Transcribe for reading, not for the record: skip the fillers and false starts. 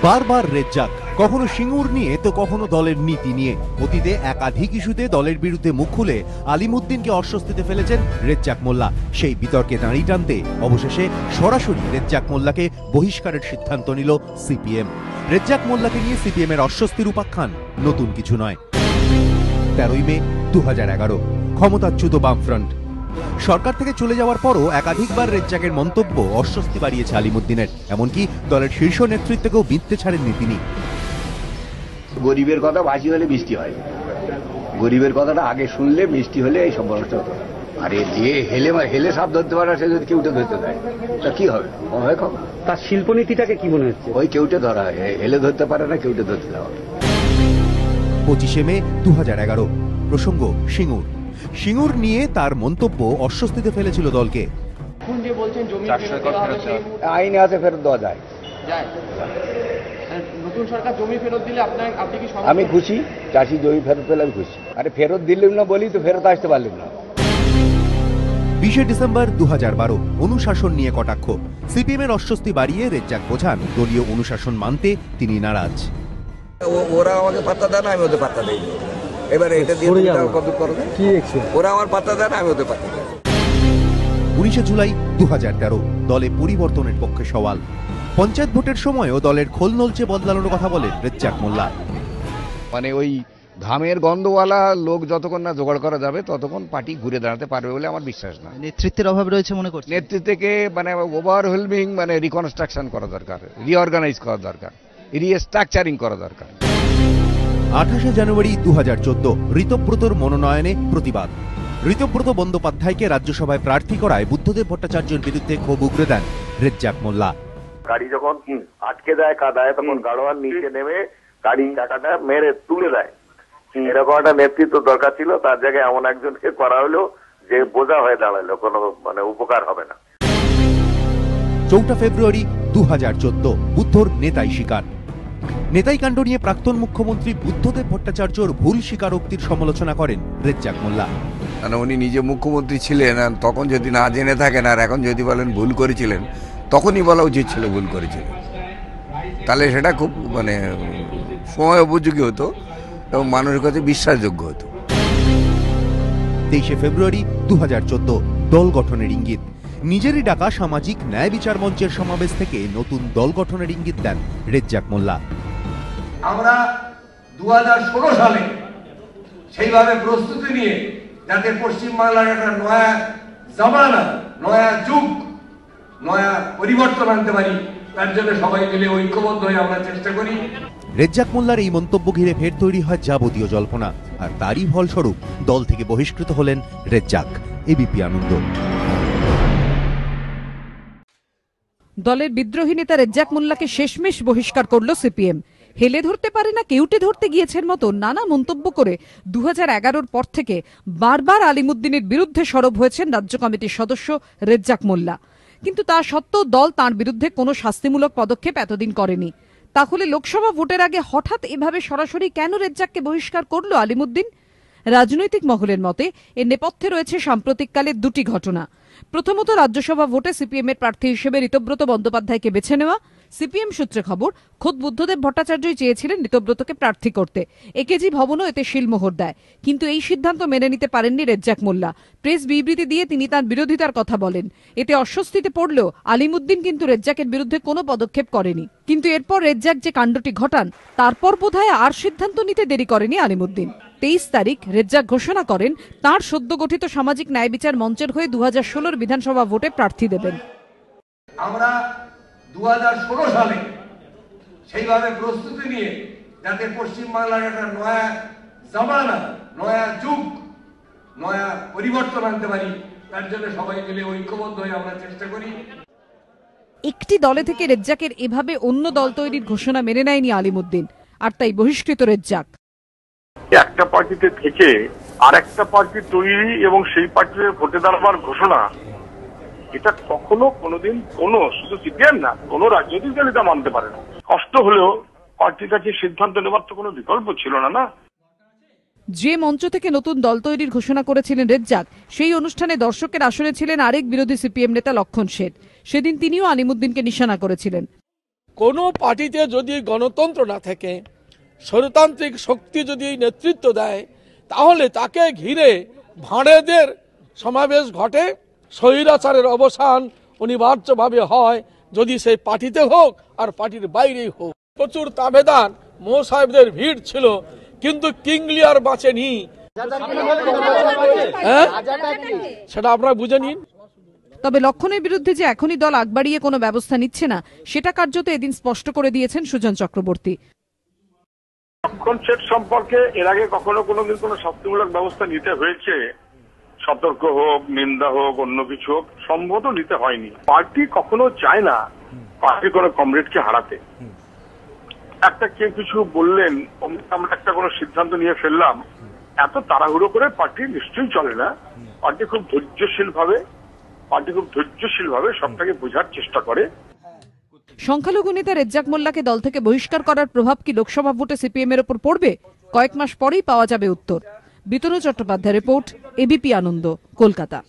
বারবার রেজ্জাক, কখনো সিঙ্গুর নিয়ে তো কখনো দলের নীতি নিয়ে। অতীতে একাধিক ইস্যুতে দলের বিরুদ্ধে মুখ খুলে আলিমুদ্দিনকে অস্বস্তিতে ফেলেছেন রেজ্জাক মোল্লা। সেই বিতর্কে দাঁড়ি টানতে অবশেষে সরাসরি রেজ্জাক মোল্লাকে বহিষ্কারের সিদ্ধান্ত নিল সিপিএম। রেজ্জাক মোল্লাকে নিয়ে সিপিএম এর অস্বস্তির উপাখ্যান নতুন কিছু নয়। 13ই মে 2011, ক্ষমতাচ্যুত বামফ্রন্ট। সরকার থেকে চলে যাওয়ার পরও একাধিকবার রেজ্জাকের মন্তব্য অস্বস্তি বাড়িয়েছে আলিমুদ্দিনের। এমনকি দলের শীর্ষ নেতৃত্বকেও বিঁধতে ছাড়েননি তিনি। গরিবের কথা বাসি হলে বৃষ্টি হয়, গরিবের কথাটা আগে শুনলে বৃষ্টি হলে এই সব বড় হতো। আরে যে হেলে সাপ ধরতে পারে সে যদি কেউটা ধরতে দেয় তা কি হবে? তার শিল্পনীতিটাকে কি মনে হচ্ছে? ওই কেউটা ধরা হয়, হেলে ধরতে পারে না, কেউটা ধরতে দেওয়া। 25শে মে 2011, প্রসঙ্গ সিঙ্গুর। সিঙ্গুর নিয়ে তার মন্তব্য অস্বস্তিতে ফেলেছিল দলকে। আইনে আছে, ফেরত দেওয়া যায়। নতুন সরকার জমি ফেরত দিলে আপনি কি? আমি খুশি, চাষি জমি ফেরত পেলে আমি খুশি। আরে ফেরত দিলাম না বলি তো ফেরত আসতে পারলাম না। 20শে ডিসেম্বর 2012, অনুশাসন নিয়ে কটাক্ষ। সিপিএম এর অস্বস্তি বাড়িয়ে রেজ্জাক বোঝান দলীয় অনুশাসন মানতে তিনি নারাজ। ওরা আমাকে পাত্তা দেয় না, আমি ওদের পাত্তা দেই। এবারে এটা দিয়ে ওরা আমার পাত্তা দেয় না, আমি ওদের পাত্তা দেই। 19শে জুলাই 2013, দলে পরিবর্তনের পক্ষে সওয়াল। পঞ্চায়েত ভোটের সময়ও দলের খোল নলচে বদলানোর কথা বলেন রেজ্জাক মোল্লা। মানে ওই ঘামের গন্ধওয়ালা লোক যতক্ষণ না জোগাড় করা যাবে ততক্ষণ পার্টি ঘুরে দাঁড়াতে পারবে বলে আমার বিশ্বাস না। নেতৃত্বের অভাব রয়েছে মনে করছি। নেতৃত্বকে ওভারওয়েলমিং রিকনস্ট্রাকশন করা দরকার, রিঅর্গানাইজ করা দরকার, রিস্ট্রাকচারিং করা দরকার। 28শে জানুয়ারি 2014, ঋতব্রতর মনোনয়নে প্রতিবাদ। ঋতব্রত বন্দ্যোপাধ্যায়কে রাজ্যসভায় প্রার্থী করায় বুদ্ধদেব ভট্টাচার্যের বিরুদ্ধে ক্ষোভ উগরে দেন রেজ্জাক মোল্লা। গাড়ি যখন আটকে দেয় কাদায়, তখন গাড়োয়ান নিচে নেমে গাড়ি চাকাটা মেরে তুলে দেয়। এরকম একটা নেতৃত্ব দরকার ছিল। তার জায়গায় এমন একজনকে করা হলো যে বোঝা হয়ে দাঁড়ালো, কোনো উপকার হবে না। 4 ফেব্রুয়ারি 2014, বুদ্ধর নেতাই শিকার। নেতাই কাণ্ড নিয়ে প্রাক্তন মুখ্যমন্ত্রী বুদ্ধদেব ভট্টাচার্যর ভুল স্বীকারোক্তির সমালোচনা করেন রেজ্জাক মোল্লা। মানে উনি নিজে মুখ্যমন্ত্রী ছিলেন, তখন যদি না জেনে থাকেন আর এখন যদি বলেন ভুল করেছিলেন, তখনই বলা উচিত ছিল ভুল করেছিলেন। তাহলে সেটা খুব সময় উপযোগী হতো এবং মানুষের কাছে বিশ্বাসযোগ্য হতো। 23শে ফেব্রুয়ারি 2014, দল গঠনের ইঙ্গিত। নিজেরই ডাকা সামাজিক ন্যায় বিচার মঞ্চের সমাবেশ থেকে নতুন দল গঠনের ইঙ্গিত দেন রেজ্জাক মোল্লা। আমরা 2016 সালে সেইভাবে প্রস্তুতি নিয়ে যাতে পশ্চিমবাংলার একটা নয়া জামানা, নয়া যুগ, নয়া পরিবর্তন আনতে পারি, তার জন্য সবাই মিলে ঐক্যবদ্ধ হয়ে আমরা চেষ্টা করি। রেজ্জাক মোল্লার এই মন্তব্য ঘিরে ফের তৈরি হয় যাবতীয় জল্পনা, আর তারই ফলস্বরূপ দল থেকে বহিষ্কৃত হলেন রেজ্জাক। এবিপি আনন্দ। দলের বিদ্রোহী নেতা রেজ্জাক মোল্লাকে শেষমেশ বহিষ্কার করল সিপিএম। হেলে ধরতে পারে না কেউটে ধরতে গিয়েছেন মতো নানা মন্তব্য করে 2011-র পর থেকে বারবার আলিমুদ্দিনের বিরুদ্ধে সরব হয়েছেন রাজ্য কমিটির সদস্য রেজ্জাক মোল্লা। কিন্তু তা সত্ত্বেও দল তাঁর বিরুদ্ধে কোনো শাস্তিমূলক পদক্ষেপ এতদিন করেনি। তাহলে লোকসভা ভোটের আগে হঠাৎ এভাবে সরাসরি কেন রেজ্জাককে বহিষ্কার করল আলিমুদ্দিন? রাজনৈতিক মহলের মতে এর নেপথ্যে রয়েছে সাম্প্রতিককালের দুটি ঘটনা। প্রথমত, রাজ্যসভা ভোটে সিপিএম এর প্রার্থী হিসেবে ঋতব্রত বন্দ্যোপাধ্যায়কে বেছে নেওয়া। সিপিএম সূত্রে খবর, খোদ বুদ্ধদেব ভট্টাচার্যই চেয়েছিলেন ঋতব্রতকে প্রার্থী করতে। একেজি ভবনও এতে শিলমোহর দেয়। কিন্তু এই সিদ্ধান্ত মেনে নিতে পারেননি রেজ্জাক মোল্লা। প্রেস বিবৃতি দিয়ে তিনি তার বিরোধিতার কথা বলেন। এতে অস্বস্তিতে পড়লেও আলিমুদ্দিন কিন্তু রেজ্জাকের বিরুদ্ধে কোনো পদক্ষেপ করেনি। কিন্তু এরপর রেজ্জাক যে কাণ্ডটি ঘটান, তারপর বোধহয় আর সিদ্ধান্ত নিতে দেরি করেনি আলিমুদ্দিন। 23 তারিখ রেজ্জাক ঘোষণা করেন তাঁর সদ্য গঠিত সামাজিক ন্যায় বিচার মঞ্চের হয়ে 2016 বিধানসভা ভোটে প্রার্থী দেবেন। আমরা 2016 সালে সেইভাবে প্রস্তুতি নিয়ে যাতে পশ্চিমবাংলার একটা নয়া জামানা, নয়া যুগ, নয়া পরিবর্তন আনতে পারি, তার জন্য সবাই মিলে ঐক্যবদ্ধ হয়ে আমরা চেষ্টা করি। একটি দলে থেকে রেজ্জাকের এভাবে অন্য দল তৈরির ঘোষণা মেনে নেয়নি আলিমুদ্দিন, আর তাই বহিষ্কৃত রেজ্জাক। একটা পার্টিতে থেকে আর একটা পার্টি তৈরি এবং সেই পার্টিতে ভোটে দাঁড়াবার ঘোষণা, এটা কখনো কোনোদিন শুধু সিপিএম না, কোনো রাজনৈতিক দল এটা মানতে পারে না। কষ্ট হলেও পার্টির কাছে সিদ্ধান্ত নেবার তো কোনো বিকল্প ছিল না। যে মঞ্চ থেকে নতুন দল তৈরির ঘোষণা করেছিলেন রেজ্জাক, সেই অনুষ্ঠানে দর্শকের আসনে ছিলেন আরেক বিরোধী সিপিএম নেতা লক্ষণ শেঠ। সেদিন তিনিও আলিমুদ্দিনকে নিশানা করেছিলেন। কোনো পার্টিতে যদি গণতন্ত্র না থাকে, স্বৈরতান্ত্রিক শক্তি যদি নেতৃত্ব দেয়, তাহলে তাকে ঘিরে ভাঁড়েদের সমাবেশ ঘটে। স্বৈরাচারের অবসান অনিবার্যভাবে হয়, যদি সেই পার্টিতে হোক আর পার্টির বাইরেই হোক। প্রচুর তাবেদার মো সাহেবদের ভিড় ছিল, কিন্তু কিংলিয়ার বাঁচেনি। সেটা আপনারা বুঝে নিন। তবে লক্ষণের বিরুদ্ধে যে এখনই দল আগ বাড়িয়ে কোনো ব্যবস্থা নিচ্ছে না, সেটা কার্যত এদিন স্পষ্ট করে দিয়েছেন সুজন চক্রবর্তী। লক্ষণ সেট সম্পর্কে এর আগে কখনো কোনোদিন কোনো শাস্তিমূলক ব্যবস্থা নিতে হয়েছে, সতর্ক হোক, নিন্দা হোক, অন্য কিছু হোক, সম্ভবত নিতে হয়নি। পার্টি কখনো চায় না পার্টি কোনো কমরেডকে হারাতে। একটা কেউ কিছু বললেন, আমরা একটা কোনো সিদ্ধান্ত নিয়ে ফেললাম, এত তাড়াহুড়ো করে পার্টি নিশ্চয়ই চলে না। পার্টি খুব ধৈর্যশীল ভাবে সবটাকে বোঝার চেষ্টা করে। সংখ্যালঘু নেতা রেজ্জাক মোল্লাকে দল থেকে বহিষ্কার করার প্রভাব কি লোকসভা ভোটে সিপিএম এর উপর পড়বে? কয়েক মাস পরেই পাওয়া যাবে উত্তর। বিতনু চট্টোপাধ্যায় রিপোর্ট, এবিপি আনন্দ, কলকাতা।